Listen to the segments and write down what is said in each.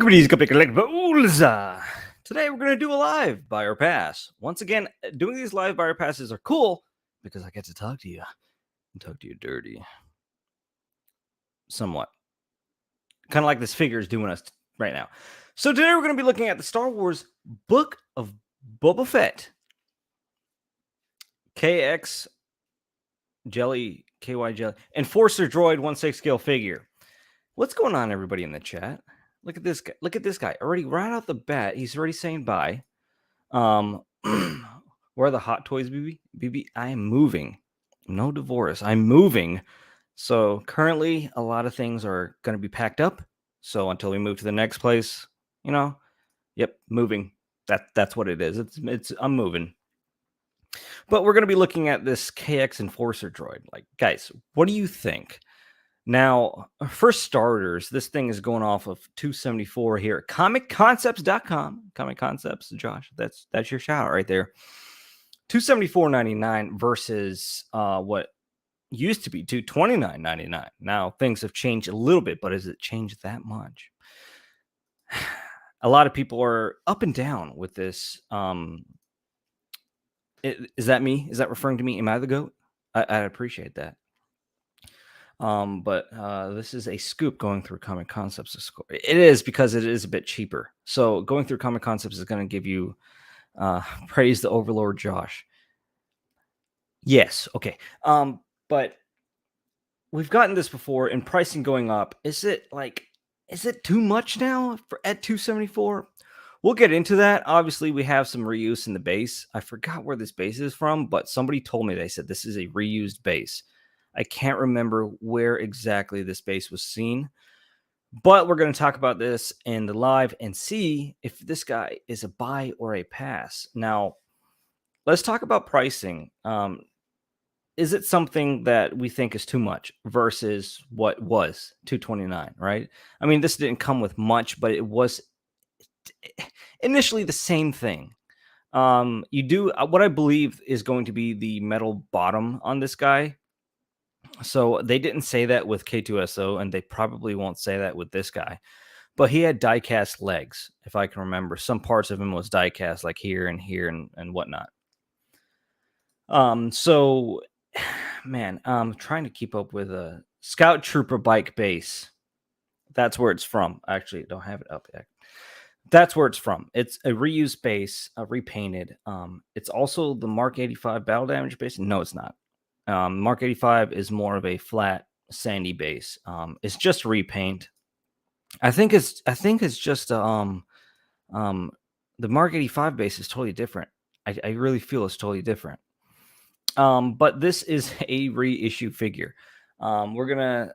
Welcome to these Collectibles. Today we're going to do a live buyer pass. Once again, doing these live buyer passes are cool because I get to talk to you and talk to you dirty. Somewhat. Kind of like this figure is doing us right now. So today we're going to be looking at the Star Wars Book of Boba Fett. KX Jelly, KY Jelly, Enforcer Droid 1/6 scale figure. What's going on, everybody in the chat? Look at this guy. Look at this guy. Already right off the bat, he's already saying bye. Where are the hot toys, BB? BB, I am moving. No divorce. I'm moving. So currently, a lot of things are going to be packed up. So until we move to the next place, yep, moving. That's what it is. I'm moving. But we're going to be looking at this KX Enforcer droid. Like, guys, what do you think? Now, for starters, this thing is going off of 274 here at comicconcepts.com. Comic Concepts, Josh, that's your shout out right there. 274.99 versus what used to be 229.99. Now, things have changed a little bit, but has it changed that much? A lot of people are up and down with this. Is that me? Is that referring to me? Am I the GOAT? I appreciate that. But this is a scoop going through Comic Concepts. It is because it is a bit cheaper. So going through Comic Concepts is going to give you praise the Overlord Josh. Yes, okay. But we've gotten this before, and pricing going up. Is it too much now at 274? We'll get into that. Obviously, we have some reuse in the base. I forgot where this base is from, but somebody told me, they said this is a reused base. I can't remember where exactly this base was seen, but we're going to talk about this in the live and see if this guy is a buy or a pass. Now, let's talk about pricing. Is it something that we think is too much versus what was $229, right? I mean, this didn't come with much, but it was initially the same thing. You do what I believe is going to be the metal bottom on this guy. So they didn't say that with K2SO, and they probably won't say that with this guy. But he had die-cast legs, if I can remember. Some parts of him was die-cast, like here and whatnot. So, man, I'm trying to keep up with a Scout Trooper bike base. That's where it's from. Actually, I don't have it up yet. That's where it's from. It's a reused base, repainted. It's also the Mark 85 battle damage base. No, it's not. Mark 85 is more of a flat, sandy base. It's just repaint. I think it's just the Mark 85 base is totally different. I really feel it's totally different. But this is a reissue figure. We're gonna,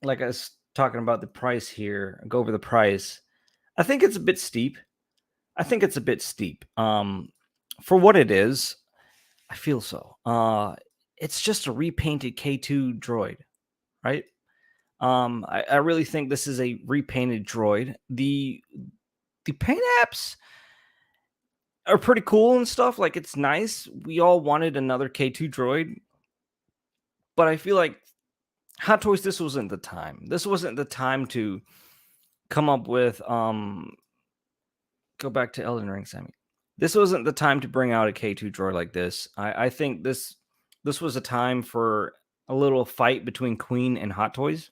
like I was talking about the price here, go over the price. I think it's a bit steep. For what it is, I feel so. It's just a repainted K2 droid, right? I really think this is a repainted droid. The paint apps are pretty cool and stuff. Like, it's nice. We all wanted another K2 droid, but I feel like Hot Toys, this wasn't the time. This wasn't the time to come up with go back to Elden Ring, Sammy. This wasn't the time to bring out a K2 droid like this. I think this was a time for a little fight between Queen and Hot Toys.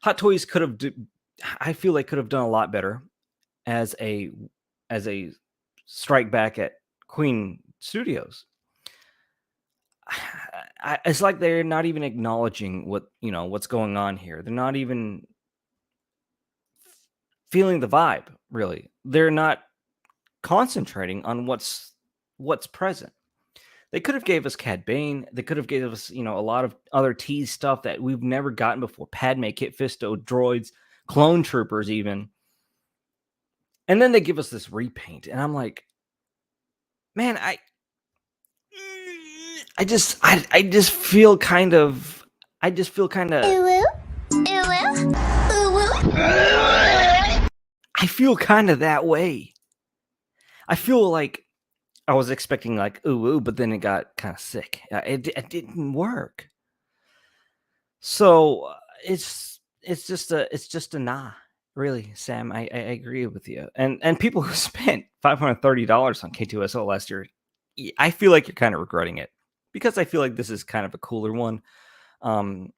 Hot Toys could have done a lot better as a strike back at Queen Studios. It's like they're not even acknowledging what's going on here. They're not even feeling the vibe, really. They're not concentrating on what's present. They could have gave us Cad Bane. They could have gave us, a lot of other tease stuff that we've never gotten before. Padme, Kit Fisto, droids, clone troopers even. And then they give us this repaint. And I'm like, man, I just feel kind of I feel kind of that way. I feel like I was expecting like ooh, but then it got kind of sick. It didn't work. So it's just a nah. Really, Sam, I agree with you. And people who spent $530 on K2SO last year, I feel like you're kind of regretting it because I feel like this is kind of a cooler one. Um,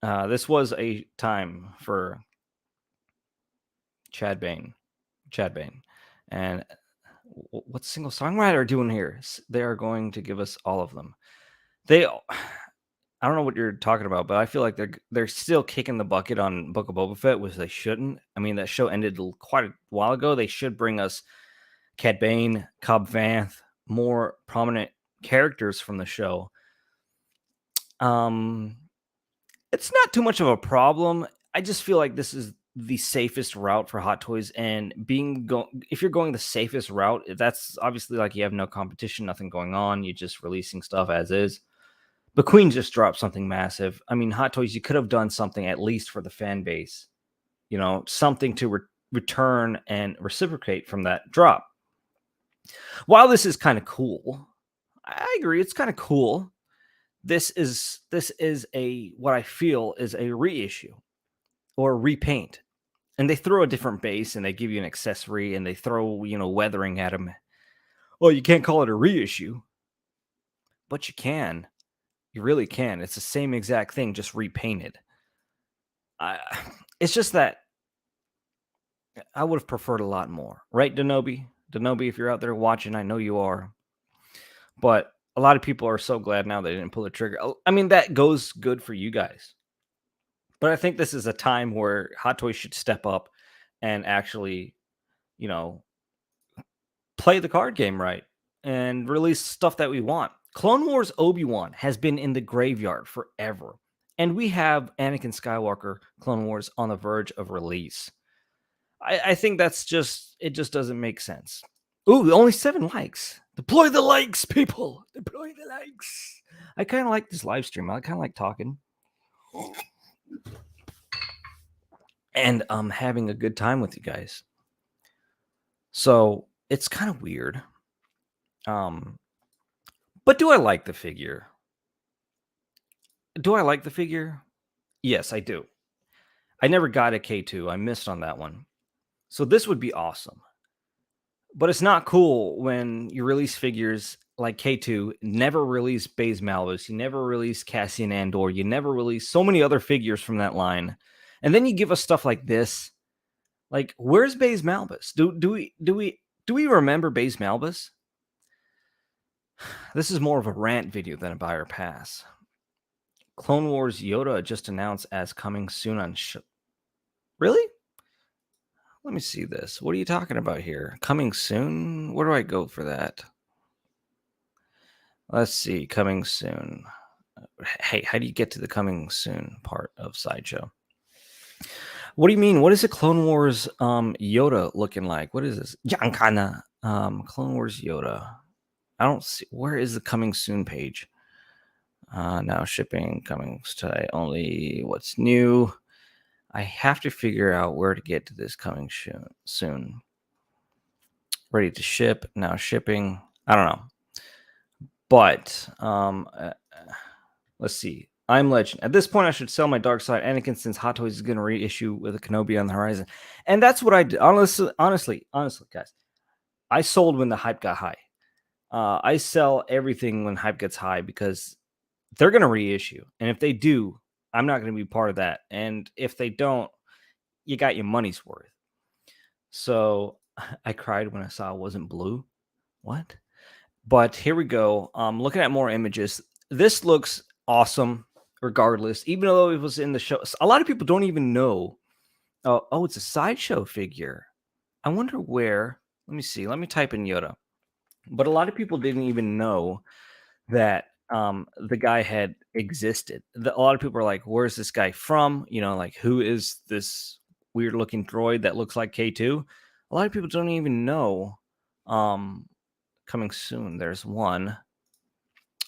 this was a time for Chad Bane, Chad Bane, and what's single songwriter doing here? They are going to give us all of them. They, I don't know what you're talking about, but I feel like they're still kicking the bucket on Book of Boba Fett, which they shouldn't. I mean, that show ended quite a while ago. They should bring us Cad Bane, Cobb Vanth, more prominent characters from the show. Um, it's not too much of a problem. I just feel like this is the safest route for Hot Toys, and if you're going the safest route, that's obviously like you have no competition, nothing going on. You're just releasing stuff as is. But Queen just dropped something massive. I mean, Hot Toys, you could have done something at least for the fan base, something to return and reciprocate from that drop. While this is kind of cool, I agree, it's kind of cool. This is a what I feel is a reissue or a repaint, and they throw a different base and they give you an accessory and they throw weathering at them. Well, you can't call it a reissue, but you can. You really can. It's the same exact thing, just repainted. It's just that I would have preferred a lot more, right, Denobi? Denobi, if you're out there watching, I know you are. But a lot of people are so glad now they didn't pull the trigger. I mean, that goes good for you guys. But I think this is a time where Hot Toys should step up and actually, play the card game right and release stuff that we want. Clone Wars Obi-Wan has been in the graveyard forever. And we have Anakin Skywalker Clone Wars on the verge of release. I think it just doesn't make sense. Ooh, only 7 likes. Deploy the likes, people. Deploy the likes. I kind of like this live stream. I kind of like talking. And I'm having a good time with you guys. So it's kind of weird. But do I like the figure? Do I like the figure? Yes, I do. I never got a K2. I missed on that one. So this would be awesome. But it's not cool when you release figures like K2, never release Baze Malbus, you never release Cassian Andor, you never release so many other figures from that line. And then you give us stuff like this. Like, where's Baze Malbus? Do we remember Baze Malbus? This is more of a rant video than a buy or pass. Clone Wars Yoda just announced as coming soon on Really? Let me see this. What are you talking about here? Coming soon? Where do I go for that? Let's see. Coming soon. Hey, how do you get to the coming soon part of Sideshow? What do you mean? What is the Clone Wars Yoda looking like? What is this? Yankana. Clone Wars Yoda. I don't see. Where is the coming soon page? Now shipping, coming today only. What's new? I have to figure out where to get to this coming soon. Ready to ship, now shipping. I don't know. But let's see. I'm Legend. At this point, I should sell my Dark Side Anakin since Hot Toys is going to reissue with a Kenobi on the horizon. And that's what I did. Honestly, guys, I sold when the hype got high. I sell everything when hype gets high because they're going to reissue. And if they do, I'm not going to be part of that. And if they don't, you got your money's worth. So I cried when I saw it wasn't blue. What? But here we go. Looking at more images. This looks awesome regardless, even though it was in the show. A lot of people don't even know. Oh, it's a Sideshow figure. I wonder where. Let me see. Let me type in Yoda. But a lot of people didn't even know that the guy had existed. A lot of people are like, where's this guy from? Like, who is this weird looking droid that looks like K2? A lot of people don't even know. Coming soon. There's one.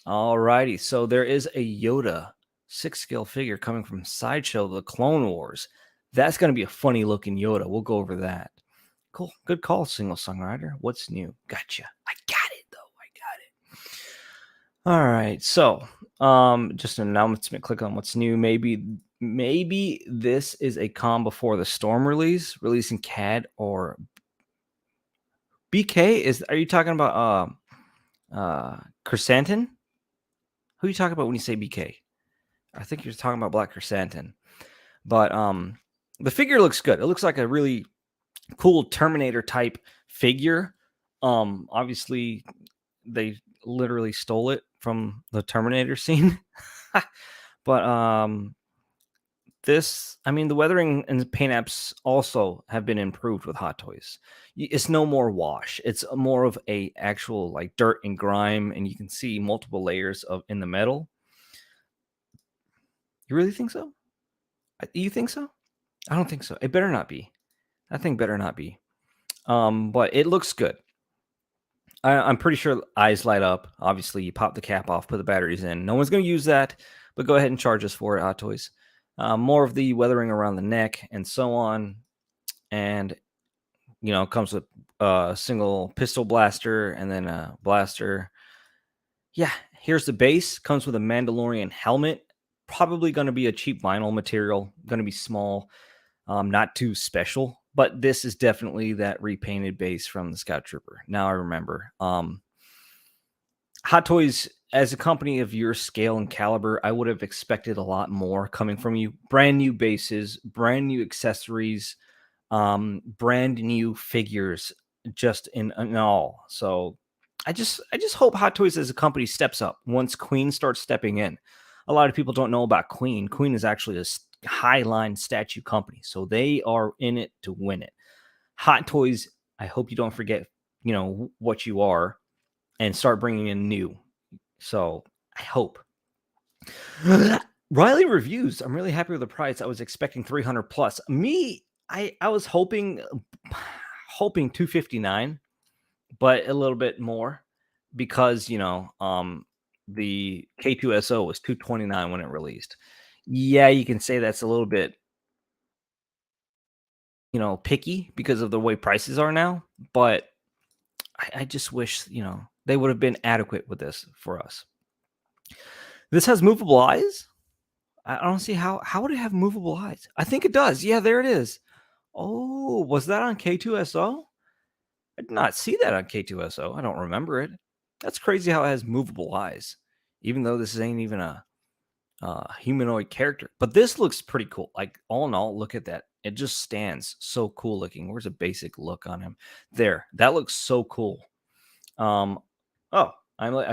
Alrighty. So there is a Yoda 6-scale figure coming from Sideshow, the Clone Wars. That's going to be a funny looking Yoda. We'll go over that. Cool. Good call, single songwriter. What's new? Gotcha. I got it, though. I got it. All right. So just an announcement. Click on what's new. Maybe maybe this is a calm before the storm release, releasing CAD or BK. Are you talking about Chrysanthemum? Who are you talking about when you say BK? I think you're talking about Black Chrysanthemum. But the figure looks good. It looks like a really cool Terminator type figure. Obviously they literally stole it from the Terminator scene. But the weathering and paint apps also have been improved with Hot Toys. It's no more wash. It's more of a actual like dirt and grime, and you can see multiple layers of in the metal. You really think so? You think so? I don't think so. It better not be. That thing better not be. But it looks good. I'm pretty sure eyes light up. Obviously, you pop the cap off, put the batteries in. No one's going to use that, but go ahead and charge us for it, Hot Toys. More of the weathering around the neck and so on. And, it comes with a single pistol blaster and then a blaster. Yeah, here's the base. Comes with a Mandalorian helmet. Probably going to be a cheap vinyl material. Going to be small. Not too special. But this is definitely that repainted base from the Scout Trooper. Now I remember. Hot Toys, as a company of your scale and caliber, I would have expected a lot more coming from you. Brand new bases, brand new accessories, brand new figures, just in all. So I just hope Hot Toys as a company steps up once Queen starts stepping in. A lot of people don't know about Queen. Queen is actually a high line statue company, so they are in it to win it. Hot Toys, I hope you don't forget, what you are, and start bringing in new. So I hope. Riley reviews. I'm really happy with the price. I was expecting 300 plus. Me, I was hoping 259, but a little bit more because the K2SO was 229 when it released. Yeah, you can say that's a little bit picky because of the way prices are now, but I just wish, they would have been adequate with this for us. This has movable eyes. I don't see how would it have movable eyes? I think it does. Yeah, there it is. Oh, was that on K2SO? I did not see that on K2SO. I don't remember it. That's crazy how it has movable eyes, even though this ain't even a humanoid character. But this looks pretty cool. Like all in all, look at that. It just stands so cool looking. Where's a basic look on him? There. That looks so cool. I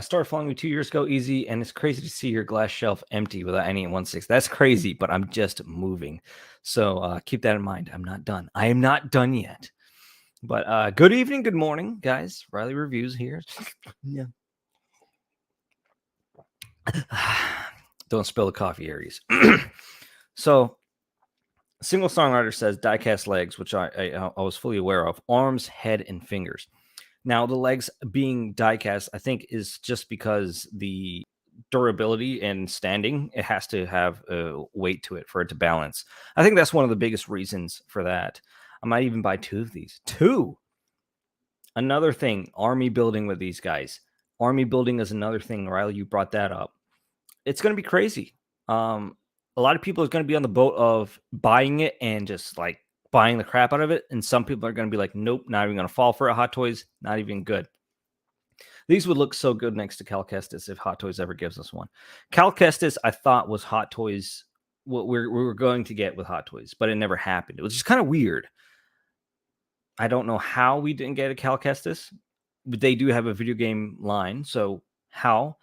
started following you 2 years ago, Easy, and it's crazy to see your glass shelf empty without any 1/6. That's crazy, but I'm just moving. So keep that in mind. I'm not done. I am not done yet. But good evening, good morning, guys. Riley Reviews here. Yeah. Don't spill the coffee, Aries. So, single songwriter says diecast legs, which I was fully aware of. Arms, head, and fingers. Now, the legs being diecast, I think, is just because the durability and standing, it has to have a weight to it for it to balance. I think that's one of the biggest reasons for that. I might even buy 2 of these. 2! Another thing, army building with these guys. Army building is another thing, Riley, you brought that up. It's going to be crazy. A lot of people are going to be on the boat of buying it and just like buying the crap out of it. And some people are going to be like, nope, not even going to fall for it. Hot Toys, not even good. These would look so good next to Cal Kestis if Hot Toys ever gives us one. Cal Kestis, I thought, was Hot Toys, what we were going to get with Hot Toys, but it never happened. It was just kind of weird. I don't know how we didn't get a Cal Kestis, but they do have a video game line. So how?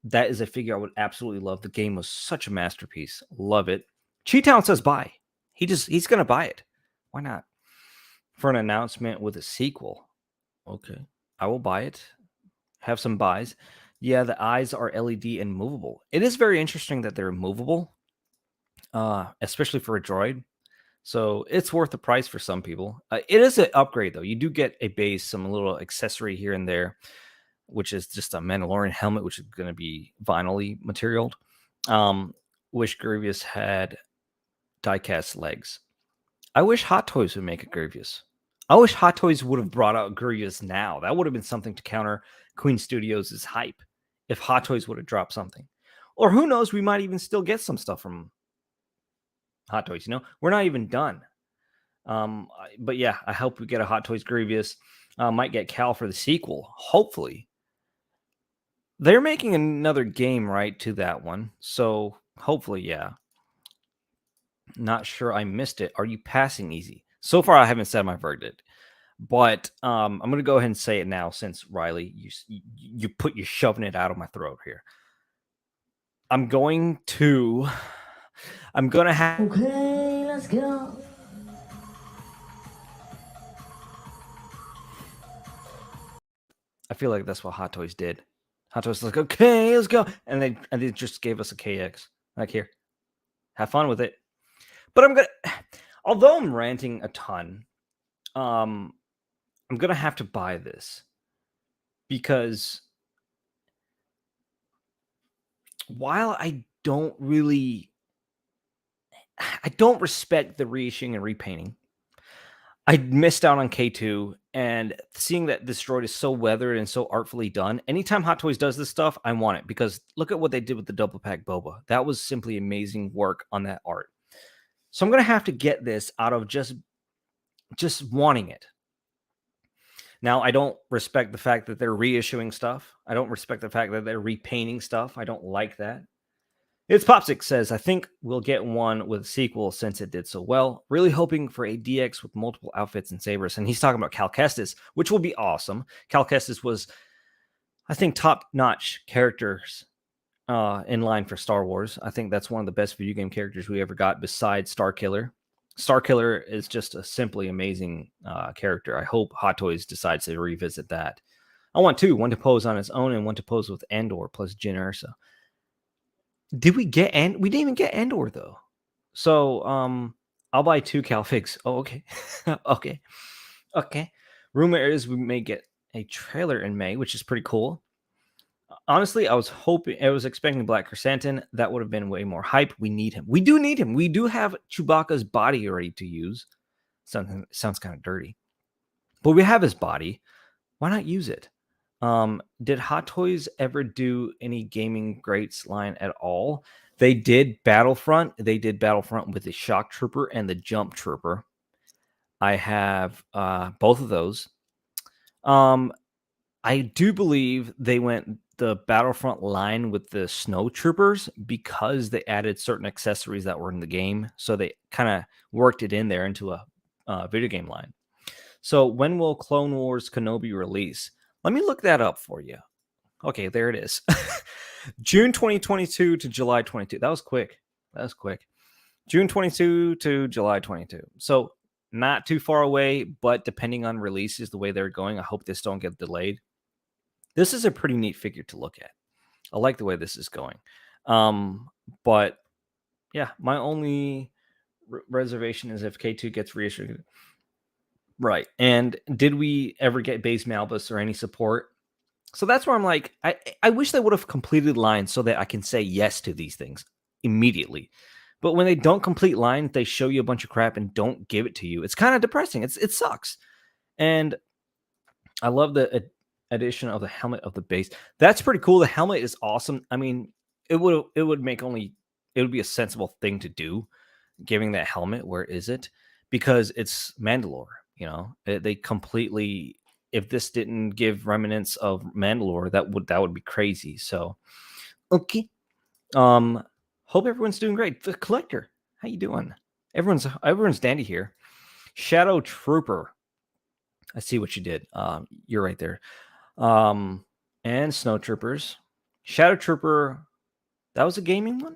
That is a figure I would absolutely love. The game was such a masterpiece. Love it. Cheetown says buy. He's going to buy it. Why not? For an announcement with a sequel. Okay. I will buy it. Have some buys. Yeah, the eyes are LED and movable. It is very interesting that they're movable, especially for a droid. So it's worth the price for some people. It is an upgrade, though. You do get a base, some little accessory here and there, which is just a Mandalorian helmet, which is going to be vinyl-y materialed. Wish Grievous had diecast legs. I wish Hot Toys would make a Grievous. I wish Hot Toys would have brought out Grievous now. That would have been something to counter Queen Studios' hype if Hot Toys would have dropped something. Or who knows, we might even still get some stuff from Hot Toys. We're not even done. But yeah, I hope we get a Hot Toys Grievous. Might get Cal for the sequel, hopefully. They're making another game, right, to that one. So hopefully, yeah. Not sure I missed it. Are you passing easy? So far, I haven't said my verdict. But I'm going to go ahead and say it now since, Riley, you're shoving it out of my throat here. I'm going to have... Okay, let's go. I feel like that's what Hot Toys did. Hot Toys was like, okay, let's go. And they just gave us a KX. Like, here, have fun with it. But although I'm ranting a ton, I'm going to have to buy this. Because while I don't respect the reissuing and repainting, I missed out on K2, and seeing that this droid is so weathered and so artfully done, anytime Hot Toys does this stuff, I want it, because look at what they did with the double pack Boba. That was simply amazing work on that art. So I'm going to have to get this out of just wanting it. Now, I don't respect the fact that they're reissuing stuff. I don't respect the fact that they're repainting stuff. I don't like that. It's Popsic says, I think we'll get one with a sequel since it did so well. Really hoping for a DX with multiple outfits and sabers. And he's talking about Cal Kestis, which will be awesome. Cal Kestis was, I think, top-notch characters in line for Star Wars. I think that's one of the best video game characters we ever got besides Starkiller. Starkiller is just a simply amazing character. I hope Hot Toys decides to revisit that. I want two, one to pose on its own and one to pose with Andor plus Jyn Erso. Did we get we didn't even get Andor though. So I'll buy 2 Cal Figs. Oh, okay. Okay. Rumor is we may get a trailer in May, which is pretty cool. Honestly, I was expecting Black Chrysanthemum. That would have been way more hype. We need him. We do need him. We do have Chewbacca's body ready to use. Sounds kind of dirty. But we have his body. Why not use it? Did Hot Toys ever do any gaming greats line at all? They did Battlefront. They did Battlefront with the Shock Trooper and the Jump Trooper. I have both of those. I do believe they went the Battlefront line with the Snow Troopers because they added certain accessories that were in the game. So they kind of worked it in there into a video game line. So when will Clone Wars Kenobi release? Let me look that up for you. Okay, there it is. June 2022 to July 22. That was quick. June 22 to July 22. So not too far away, but depending on releases, the way they're going, I hope this don't get delayed. This is a pretty neat figure to look at. I like the way this is going. But yeah, my only reservation is if K2 gets reissued. Right. And did we ever get base Malbus or any support? So that's where I'm like, I wish they would have completed lines so that I can say yes to these things immediately. But when they don't complete lines, they show you a bunch of crap and don't give it to you. It's kind of depressing. It sucks. And I love the addition of the helmet of the base. That's pretty cool. The helmet is awesome. I mean, it would be a sensible thing to do, giving that helmet. Where is it? Because it's Mandalore. They completely. If this didn't give remnants of Mandalore, that would be crazy. So, okay. Hope everyone's doing great. The Collector, how you doing? Everyone's dandy here. Shadow Trooper, I see what you did. You're right there. And Snow Troopers. Shadow Trooper, that was a gaming one?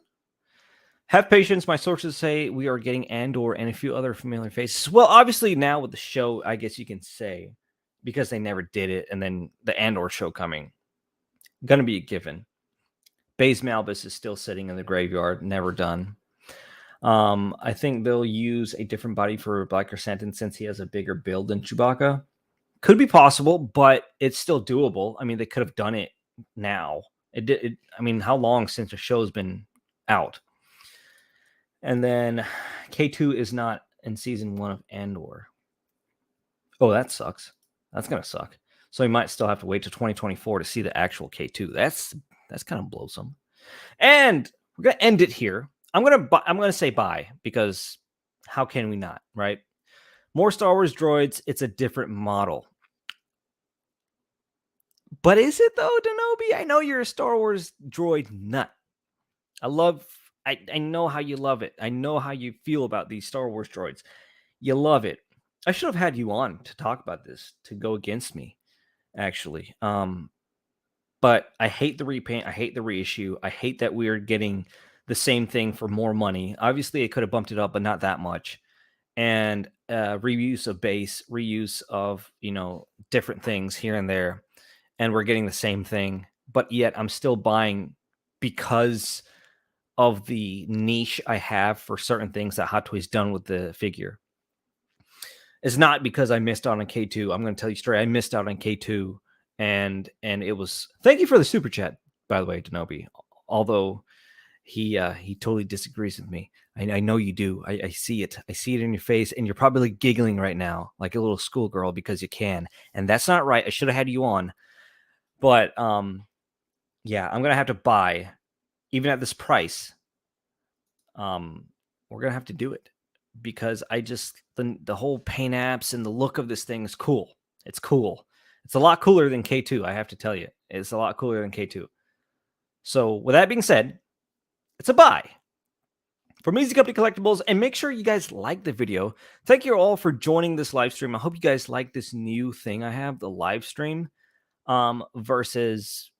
Have patience. My sources say we are getting Andor and a few other familiar faces. Well, obviously now with the show, I guess you can say, because they never did it, and then the Andor show coming, gonna be a given. Baze Malbus is still sitting in the graveyard, never done. I think they'll use a different body for Black Chrysanthemum since he has a bigger build than Chewbacca. Could be possible, but it's still doable. I mean, they could have done it now. I mean, how long since the show's been out? And then K2 is not in season 1 of Andor. Oh, that sucks. That's gonna suck. So you might still have to wait till 2024 to see the actual K2. That's kind of blows them. And we're gonna end it here. I'm gonna say buy, because how can we not, right? More Star Wars droids. It's a different model. But is it though, Denobi? I know you're a Star Wars droid nut. I know how you love it. I know how you feel about these Star Wars droids. You love it. I should have had you on to talk about this, to go against me, actually. But I hate the repaint. I hate the reissue. I hate that we're getting the same thing for more money. Obviously, it could have bumped it up, but not that much. And reuse of base, reuse of, different things here and there. And we're getting the same thing. But yet I'm still buying because of the niche I have for certain things that Hot Toys done with the figure. It's not because I missed out on K2. I'm going to tell you straight. I missed out on K2, and it was. Thank you for the super chat, by the way, Denobi. Although he totally disagrees with me. I know you do. I see it. I see it in your face, and you're probably giggling right now like a little schoolgirl because you can, and that's not right. I should have had you on, but yeah, I'm gonna have to buy, even at this price. We're gonna have to do it, because I just the whole paint apps and the look of this thing is cool. It's cool. It's a lot cooler than K2, I have to tell you. It's a lot cooler than K2. So with that being said, it's a buy from Easy Company Collectibles, and make sure you guys like the video. Thank you all for joining this live stream. I hope you guys like this new thing I have, the live stream, versus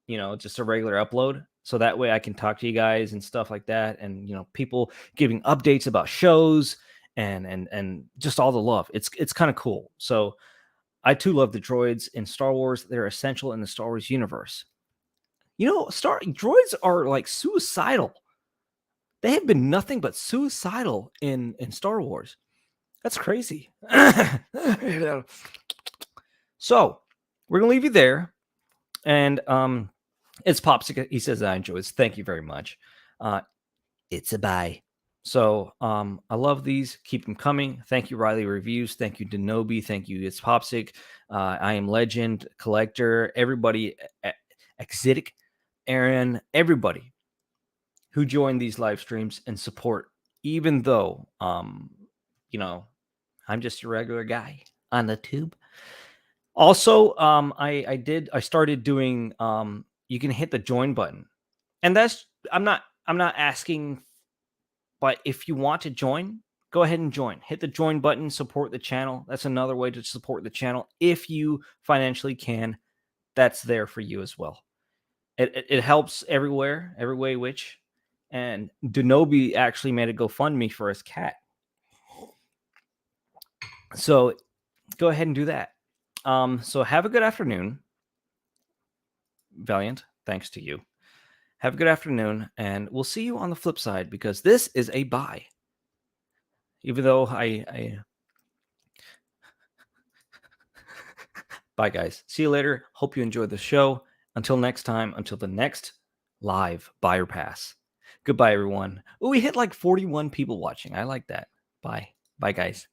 just a regular upload. So that way I can talk to you guys and stuff like that. And, people giving updates about shows and just all the love. It's kind of cool. So I too love the droids in Star Wars. They're essential in the Star Wars universe. Droids are like suicidal. They have been nothing but suicidal in Star Wars. That's crazy. So we're going to leave you there. And, it's Popsicle. He says I enjoy this. Thank you very much. It's a buy. So I love these. Keep them coming. Thank you, Riley Reviews. Thank you, Denobi. Thank you, It's Popsic. I Am Legend, Collector, everybody, Exitic, Aaron, everybody who join these live streams and support, even though I'm just a regular guy on the tube. Also, I started doing you can hit the join button. And I'm not asking, but if you want to join, go ahead and join. Hit the join button, support the channel. That's another way to support the channel. If you financially can, that's there for you as well. It helps everywhere, every way which. And Denobi actually made a GoFundMe for his cat. So go ahead and do that. So have a good afternoon, Valiant. Thanks to you. Have a good afternoon, and we'll see you on the flip side, because this is a buy. Even though I Bye, guys. See you later. Hope you enjoyed the show. Until next time, until the next live buyer pass. Goodbye, everyone. Oh, we hit like 41 people watching. I like that. Bye. Bye, guys.